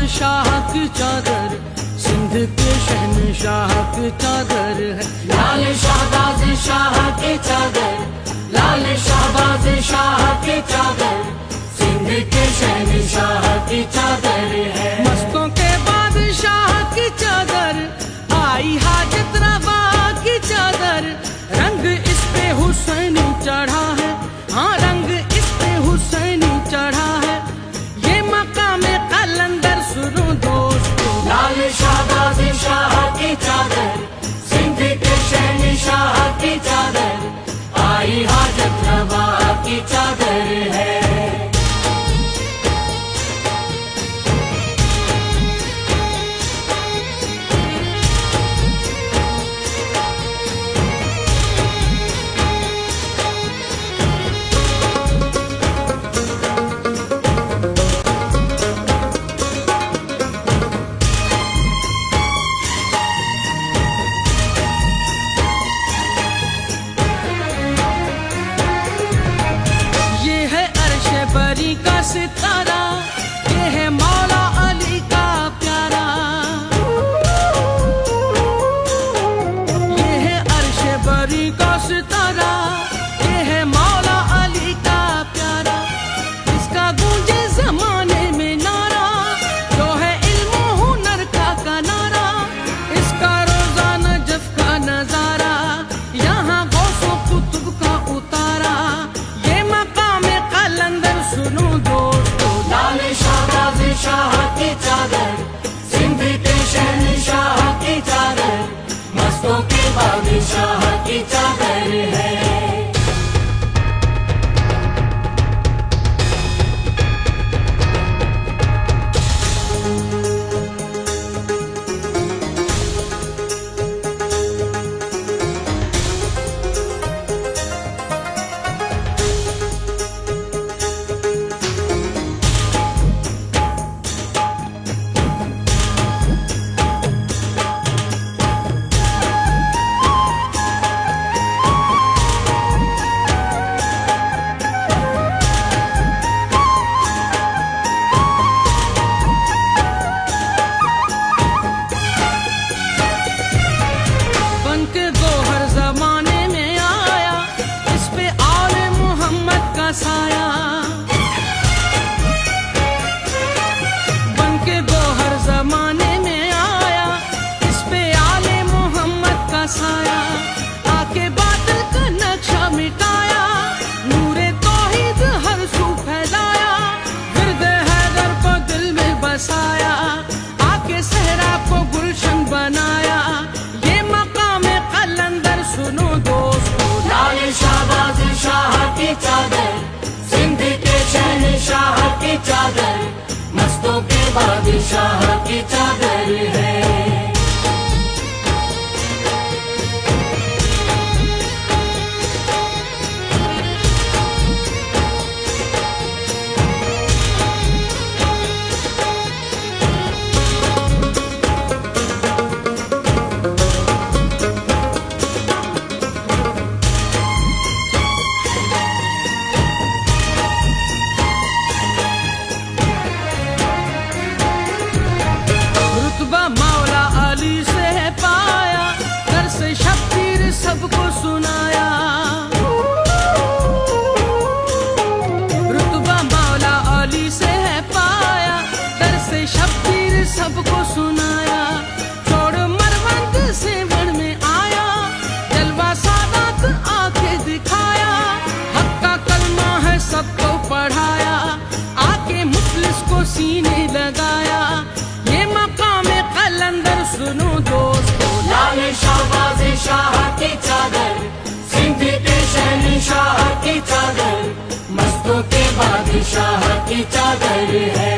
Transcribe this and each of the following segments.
बादशाह की चादर, सिंध के शहनशाह की चादर है। लाल शाहबाज शाह की चादर, लाल शाहबाज शाह की चादर, सिंध के शहनशाह की चादर है। मस्तों के बादशाह की चादर, आई हाजत रवा की चादर, रंग इस पे हुसैनी चढ़ा है, हाँ रंग इस पे हुसैनी चढ़ा है। ये मकाम कलंदर सुनो दोस्तों। लाल शाहबाज शाह की चादर, सिंध के शहनशाह की चादर, आई हाजत रवा की चादर है। बरी का सितारा, ये है मौला अली का प्यारा। ये है अर्श बरी का सितारा, ये है मौला अली का प्यारा। इसका गूंजे जमाने में नारा, जो है इल्म हुनर का नारा। इसका रोजा नजफ का नजारा, यहाँ गौसो कुतुब का उतारा। ये मकाम कलंदर सुनो दोस्तों। लाल शाहबाज शाह की चादर, सिंध के शहनशाह की चादर, मस्तों के बादशाह की चादर है। साया बनके गोहर जमाने में आया, इस पे आले मोहम्मद का साया। आके बादल का नक्शा मिटाया, नूरे तौहीद हर सू फैलाया। गिरदे हैदर को दिल में बसाया, आके सहरा को गुलशन बनाया। ये मकाम कलंदर सुनो दोस्तों। लाल शाहबाज शाह की चादर, सिंध के शहनशाह की चादर, मस्तों के बादशाह की चादर है। मौला अली से पाया, घर से शब्बीर सबको सुनाया। रुतबा मौला अली से पाया, घर से शब्बीर सबको सुनाया। छोड़ मरवंत से वन में आया, जलवा सादात आके दिखाया। हक का कलमा है सबको पढ़ाया, आके मुफलिस को सीने लगाया। ये मकाम कलंदर सुनो दोस्तों। लाल शाहबाज शाह की चादर, सिंध के शहनशाह की चादर, मस्तों के बादशाह की चादर है।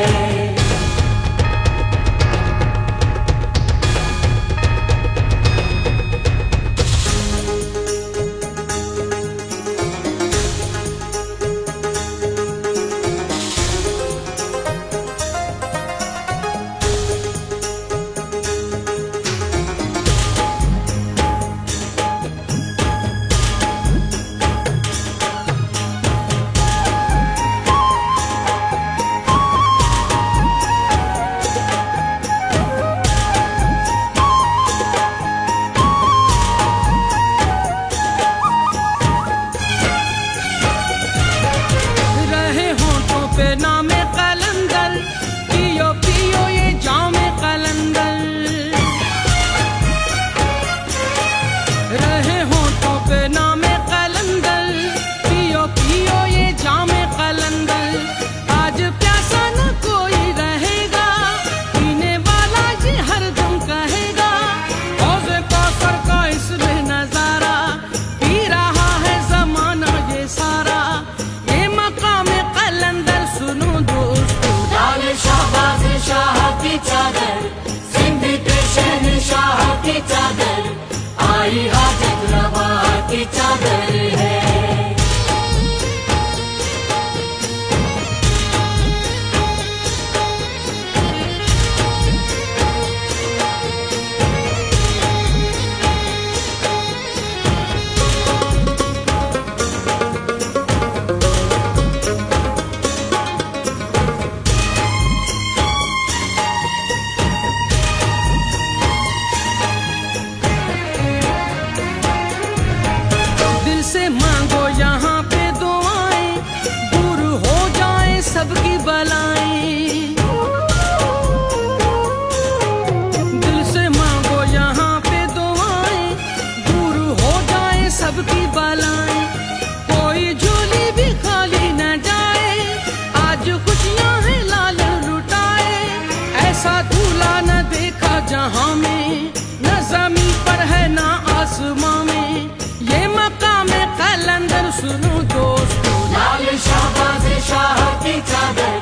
शाहबाज शाह की चादर,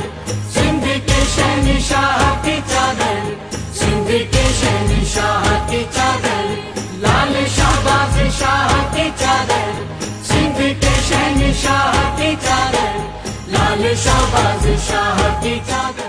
सिंध के शहंशाह की चादर, सिंध के शहंशाह की चादर, लाल शाहबाज शाह की चादर, सिंध के शहंशाह की चादर, लाल शाहबाज शाह की चादर।